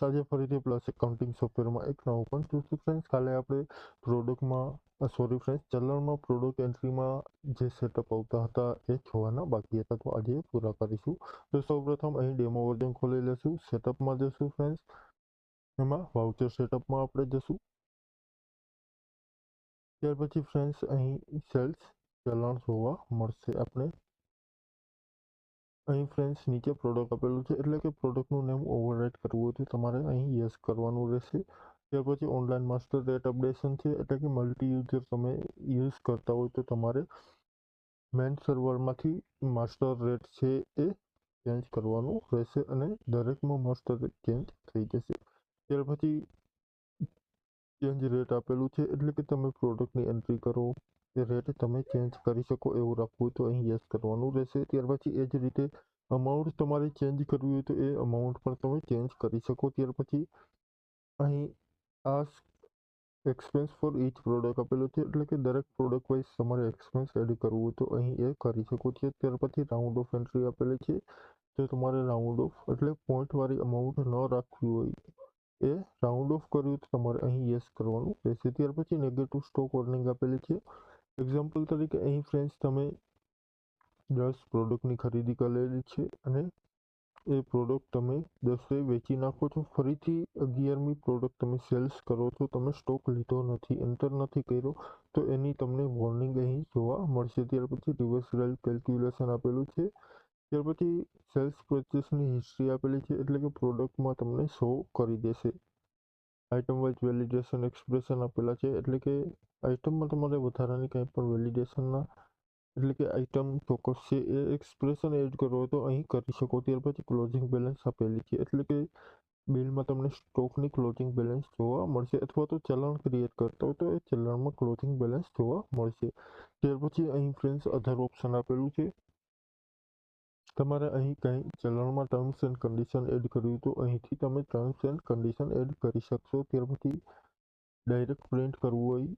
Friends આજે ફરીથી plus accounting સોફ્ટવેરમાં એક નવું પણ જોશું ફ્રેન્ડ્સ. કાલે આપણે ચલણમાં પ્રોડક્ટ એન્ટ્રીમાં જે સેટઅપ આવતા હતા એ જોવાના બાકી હતા, તો આજે પૂરા કરીશું. તો સૌપ્રથમ અહીં ડેમો વર્ઝન ખોલી લેશું, સેટઅપમાં જશું ફ્રેન્ડ્સ. એમાં વાઉચર સેટઅપમાં આપણે જશું. ત્યાર પછી ફ્રેન્ડ્સ અહીં સેલ્સ ચલણ જોવા મળશે આપણે. અહીં ફ્રેન્ડ્સ નીચે પ્રોડક્ટ આપેલું છે, એટલે કે પ્રોડક્ટનું નેમ ઓવરરાઇટ કરવું હોય તો તમારે અહીં યસ કરવાનું રહેશે. ત્યાર પછી ઓનલાઈન માસ્ટર રેટ અપડેશન છે, એટલે કે મલ્ટી યુઝર તમે યુઝ કરતા હોય તો તમારે મેઇન સર્વરમાંથી માસ્ટર રેટ છે એ ચેન્જ કરવાનું રહેશે અને દરેકમાં માસ્ટર રેટ ચેન્જ થઈ જશે. ત્યાર પછી ચેન્જ રેટ આપેલું છે, એટલે કે તમે પ્રોડક્ટની એન્ટ્રી કરો એ રેટ તમે ચેન્જ કરી શકો એવું રાખવું હોય તો અહીં યસ કરવાનું રહેશે. ત્યાર પછી એ જ રીતે અમાઉન્ટ તમારે ચેન્જ કરવી હોય તો એ અમાઉન્ટ પણ તમે ચેન્જ કરી શકો. ત્યાર પછી અહીં આ એક્સપેન્સ ફોર ઈચ પ્રોડક્ટ આપેલું છે, એટલે કે દરેક પ્રોડક્ટ વાઇઝ તમારે એક્સપેન્સ એડ કરવું હોય તો અહીં એ કરી શકો છો. ત્યાર પછી રાઉન્ડ ઓફ એન્ટ્રી આપેલી છે, તો તમારે રાઉન્ડ ઓફ એટલે પોઈન્ટવાળી અમાઉન્ટ ન રાખવી હોય એ રાઉન્ડ ઓફ કર્યું તો તમારે અહીં યસ કરવાનું રહેશે. ત્યાર પછી નેગેટિવ સ્ટોક વોર્નિંગ આપેલી છે. એક્ઝામ્પલ તરીકે અહીં ફ્રેન્ડ્સ તમે 10 પ્રોડક્ટની ખરીદી કરેલી છે અને એ પ્રોડક્ટ તમે 10 વેચી નાખો છો, ફરીથી 11મી પ્રોડક્ટ તમે સેલ્સ કરો છો, તમે સ્ટોક લીધો નથી, એન્ટર નથી કર્યો, તો એની તમને વોર્નિંગ અહીં જોવા મળશે. ત્યાર પછી રિવર્સ રેલ કેલ્ક્યુલેશન આપેલું છે. ત્યાર પછી સેલ્સ પરચેસની હિસ્ટ્રી આપેલી છે, એટલે કે પ્રોડક્ટમાં તમને શો કરી દેશે. આઇટમ વાઇઝ વેલિડેશન એક્સપ્રેશન આપેલા છે, એટલે કે આઇટમમાં તમારે વધારાની કંઈ પણ વેલિડેશનના એટલે કે આઇટમ ચોક્કસ છે એ એક્સપ્રેશન એડ કરવો તો અહીં કરી શકો. ત્યાર પછી ક્લોઝિંગ બેલેન્સ આપેલી છે, એટલે કે બિલમાં તમને સ્ટોકની ક્લોઝિંગ બેલેન્સ જોવા મળશે, અથવા તો ચલણ ક્રિએટ કરતા હોય તો એ ચલણમાં ક્લોઝિંગ બેલેન્સ જોવા મળશે. ત્યાર પછી અહીં ફ્રેન્ડ્સ અધર ઓપ્શન આપેલું છે. તમારે અહીં કંઈ ચલણમાં ટર્મ્સ એન્ડ કન્ડિશન એડ કરવી તો અહીંથી તમે ટર્મ્સ એન્ડ કન્ડિશન એડ કરી શકશો. ત્યાર પછી ડાયરેક્ટ પ્રિન્ટ કરવું હોય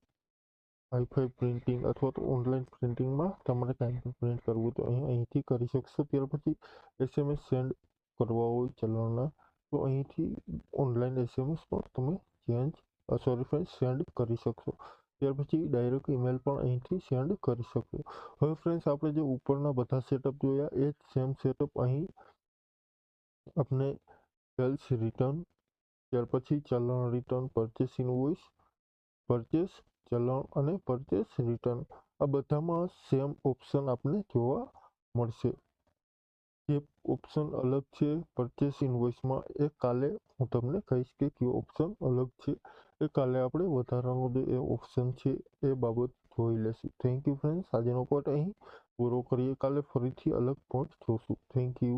હાઈફાઈ પ્રિન્ટિંગ અથવા તો ઓનલાઈન પ્રિન્ટિંગમાં તમારે કાંઈ પણ પ્રિન્ટ કરવું તો અહીંથી કરી શકશો. ત્યાર પછી SMS સેન્ડ કરવા હોય ચલણના તો અહીંથી ઓનલાઈન SMS પણ તમે સેન્ડ કરી શકશો. ત્યાર પછી ડાયરેક્ટ ઈમેલ પણ અહીંથી સેન્ડ કરી શકશો. હવે ફ્રેન્ડ્સ આપણે જે ઉપરના બધા સેટઅપ જોયા એ જ સેમ સેટઅપ અહીં આપણે સેલ્સ રિટર્ન, ત્યાર પછી ચલણ રિટર્ન, પરચેસ ઇનવોઇસ, પરચેસ ચલણ અને પરચેસ રિટર્ન આ બધામાં સેમ ઓપ્શન આપણે જોવા મળશે. જે ઓપ્શન અલગ છે પરચેસ ઇનવોઇસમાં એ કાલે હું તમને કહીશ કે કયો ઓપ્શન અલગ છે. એ કાલે આપણે વધારાનો જે એ ઓપ્શન છે એ બાબત જોઈ લેશું. Thank you friends. આજનો પાર્ટ અહીં પૂરો કરીએ. કાલે ફરીથી અલગ પોઈન્ટ જોશું. Thank you.